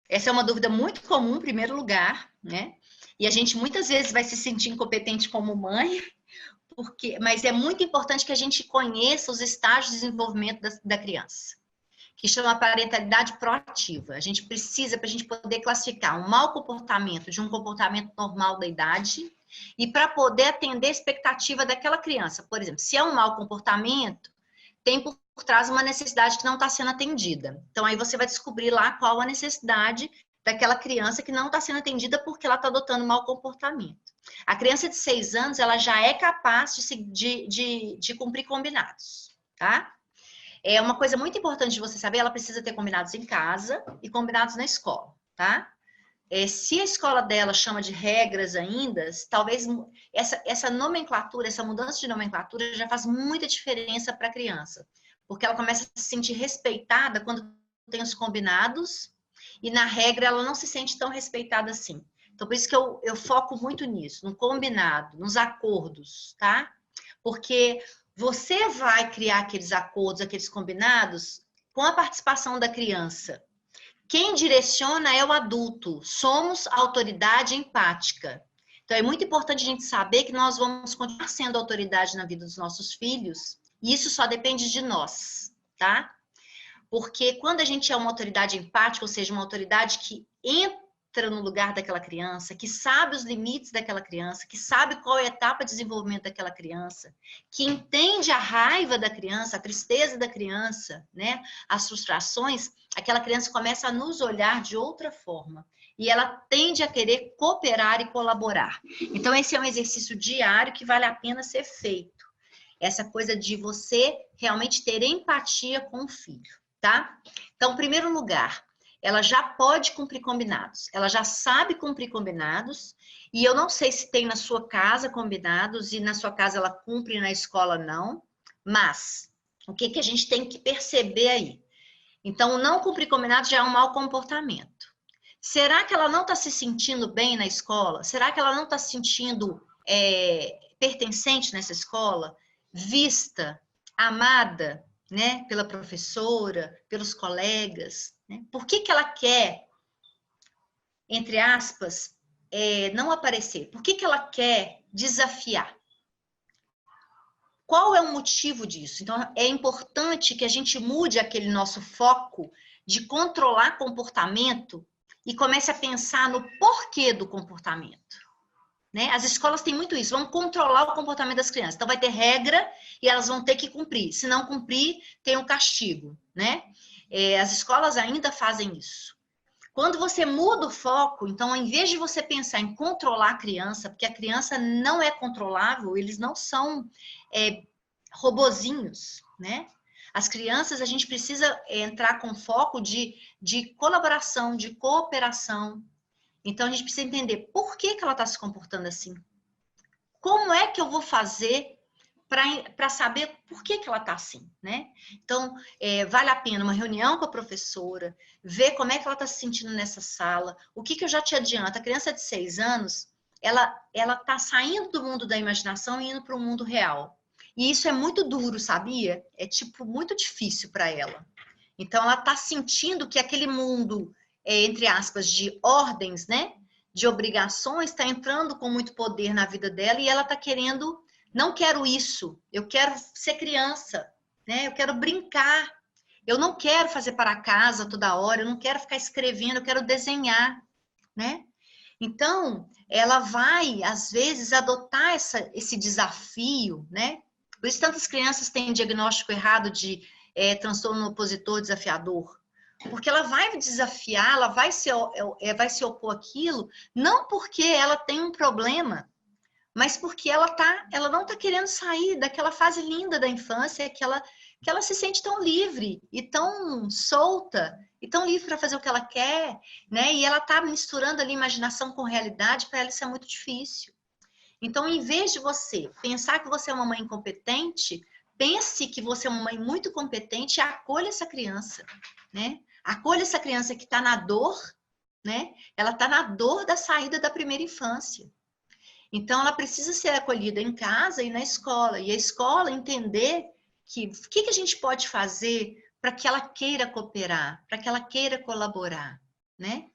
Essa é uma dúvida muito comum, em primeiro lugar, né? E a gente muitas vezes vai se sentir incompetente como mãe, mas é muito importante que a gente conheça os estágios de desenvolvimento da criança, que chama parentalidade proativa. A gente precisa, para a gente poder classificar um mau comportamento de um comportamento normal da idade, e para poder atender a expectativa daquela criança. Por exemplo, se é um mau comportamento, tem por trás uma necessidade que não está sendo atendida. Então, aí você vai descobrir lá qual a necessidade daquela criança que não está sendo atendida porque ela está adotando mau comportamento. A criança de 6 anos, ela já é capaz de cumprir combinados, tá? É uma coisa muito importante de você saber, ela precisa ter combinados em casa e combinados na escola, tá? Se a escola dela chama de regras ainda, talvez essa nomenclatura, essa mudança de nomenclatura já faz muita diferença para a criança, porque ela começa a se sentir respeitada quando tem os combinados, e na regra ela não se sente tão respeitada assim. Então, por isso que eu foco muito nisso, no combinado, nos acordos, tá? Porque você vai criar aqueles acordos, aqueles combinados, com a participação da criança. Quem direciona é o adulto. Somos autoridade empática. Então, é muito importante a gente saber que nós vamos continuar sendo autoridade na vida dos nossos filhos, e isso só depende de nós, tá? Porque quando a gente é uma autoridade empática, ou seja, uma autoridade que entra no lugar daquela criança, que sabe os limites daquela criança, que sabe qual é a etapa de desenvolvimento daquela criança, que entende a raiva da criança, a tristeza da criança, né? As frustrações, aquela criança começa a nos olhar de outra forma. E ela tende a querer cooperar e colaborar. Então, esse é um exercício diário que vale a pena ser feito. Essa coisa de você realmente ter empatia com o filho, tá? Então, em primeiro lugar, ela já pode cumprir combinados. Ela já sabe cumprir combinados. E eu não sei se tem na sua casa combinados e na sua casa ela cumpre e na escola não. Mas, o que, que a gente tem que perceber aí? Então, não cumprir combinados já é um mau comportamento. Será que ela não está se sentindo bem na escola? Será que ela não está se sentindo pertencente nessa escola? Vista, amada, né, pela professora, pelos colegas, né? Por que ela quer, entre aspas, não aparecer? Por que ela quer desafiar? Qual é o motivo disso? Então, é importante que a gente mude aquele nosso foco de controlar comportamento e comece a pensar no porquê do comportamento. Né? As escolas têm muito isso, vão controlar o comportamento das crianças. Então, vai ter regra e elas vão ter que cumprir. Se não cumprir, tem um castigo. Né? As escolas ainda fazem isso. Quando você muda o foco, então, em vez de você pensar em controlar a criança, porque a criança não é controlável, eles não são robozinhos, né? As crianças, a gente precisa entrar com foco de colaboração, de cooperação. Então, a gente precisa entender por que ela está se comportando assim. Como é que eu vou fazer para saber por que ela está assim, né? Então, vale a pena uma reunião com a professora, ver como é que ela está se sentindo nessa sala. O que eu já te adianto, a criança de 6 anos, ela está saindo do mundo da imaginação e indo para o mundo real. E isso é muito duro, sabia? É, tipo, muito difícil para ela. Então, ela está sentindo que aquele mundo, entre aspas, de ordens, né? De obrigações, está entrando com muito poder na vida dela e ela está querendo, não quero isso, eu quero ser criança, né? Eu quero brincar, eu não quero fazer para casa toda hora, eu não quero ficar escrevendo, eu quero desenhar, né? Então, ela vai, às vezes, adotar esse desafio, né? Por isso, tantas crianças têm diagnóstico errado de transtorno opositor desafiador. Porque ela vai desafiar, ela vai se opor àquilo, não porque ela tem um problema, mas porque ela não está querendo sair daquela fase linda da infância que ela se sente tão livre e tão solta e tão livre para fazer o que ela quer, né? E ela está misturando ali imaginação com realidade, para ela isso é muito difícil. Então, em vez de você pensar que você é uma mãe incompetente, pense que você é uma mãe muito competente e acolha essa criança, né? Acolha essa criança que está na dor, né? Ela está na dor da saída da primeira infância. Então, ela precisa ser acolhida em casa e na escola. E a escola entender que o que a gente pode fazer para que ela queira cooperar, para que ela queira colaborar, né?